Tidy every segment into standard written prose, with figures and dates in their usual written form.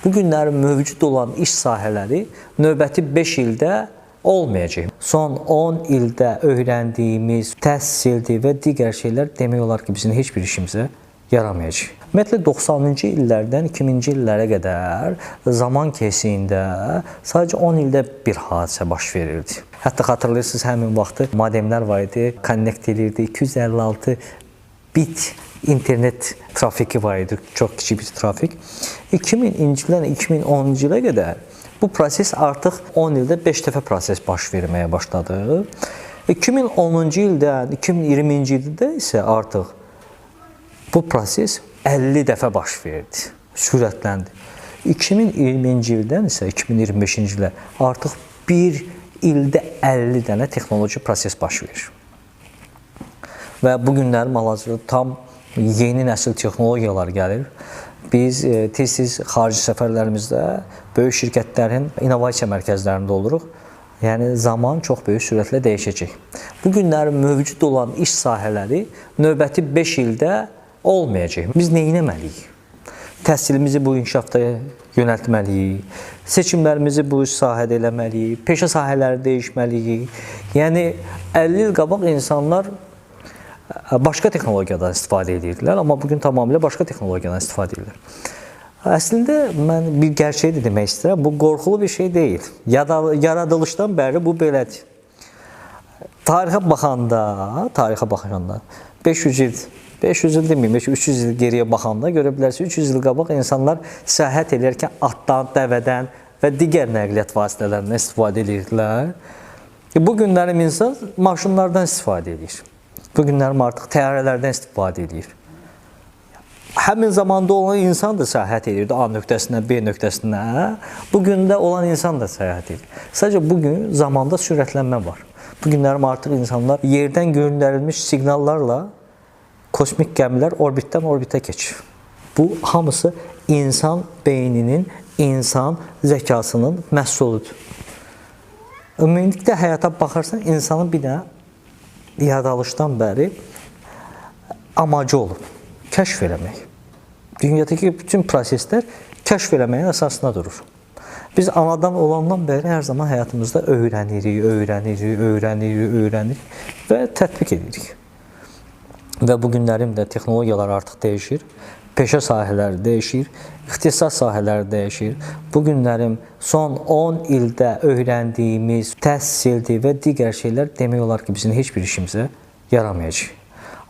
Bu günlər mövcud olan iş sahələri növbəti 5 ildə olmayacaq. Son 10 ildə öyrəndiyimiz təhsildir və digər şeylər demək olar ki, bizim heç bir işimizə yaramayacaq. Ümumiyyətlə 90-cı illərdən 2000-ci illərə qədər zaman keçiyində sadəcə 10 ildə bir hadisə baş verirdi. Hətta xatırlayırsınız, həmin vaxtı modemlər var idi, connect edirdi, 256 bit internet trafiki var idi, çox kiçik bir trafik. 2000-ci ildən 2010-cu ilə qədər bu proses artıq 10 ildə 5 dəfə proses baş verməyə başladı. 2010-cu ildən 2020-ci ildə isə artıq bu proses 50 dəfə baş verdi, sürətləndi. 2020-ci ildən isə 2025-ci ilə artıq bir ildə 50 dənə texnoloji proses baş verir. Və bu günlərim hal-hazırda tam yeni nəsil texnologiyalar gəlir. Biz tez-tez xarici səfərlərimizdə böyük şirkətlərin innovasiya mərkəzlərində oluruq. Yəni, zaman çox böyük sürətlə dəyişəcək. Bu günlərin mövcud olan iş sahələri növbəti 5 ildə olmayacaq. Biz nə etməliyik? Təhsilimizi bu inkişafda yönəltməliyik, seçimlərimizi bu sahədə eləməliyik, peşə sahələri dəyişməliyik. Yəni, 50 il qabaq insanlar başqa texnologiyadan istifadə edirdilər, amma bugün tamamilə başqa texnologiyadan istifadə edirlər. Əslində, mən bir gerçəyi də demək istəyirəm, bu qorxulu bir şey deyil. Yaradılışdan bəri bu belədir. Tarixə baxanda 500 il deməyim, 300 il geriyə baxanda görə bilərsiniz, 300 il qabaq insanlar səyahət edərkən atdan, dəvədən və digər nəqliyyat vasitələrindən istifadə edirdilər. Bu günlərim insan maşınlardan istifadə edir. Bu günlərim artıq təyyarələrdən istifadə edir. Həmin zamanda olan insan da səyahət edirdi A nöqtəsindən B nöqtəsinə. Bugün də olan insan da səyahət edir. Sadəcə bugün zamanda sürətlənmə var. Bu günlərim artıq insanlar yerdən göndərilmiş siqnallarla kosmik gəmilər orbitdən orbitə keçir. Bu hamısı insan beyninin, insan zəkasının məhsuludur. Ümumilikdə həyata baxarsan, insanın bir də yaradılışdan bəri amacı olub, kəşf eləmək. Dünyadakı bütün proseslər kəşf eləməyin əsasında durur. Biz anadan olandan bəri hər zaman həyatımızda öyrənirik və tətbiq edirik. Və bu günlərim də texnologiyalar artıq dəyişir, peşə sahələri dəyişir, ixtisas sahələri dəyişir. Bu günlərim son 10 ildə öyrəndiyimiz təhsildir və digər şeylər demək olar ki, bizim heç bir işimizə yaramayacaq.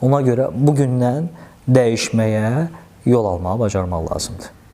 Ona görə bugündən dəyişməyə yol almağı bacarmaq lazımdır.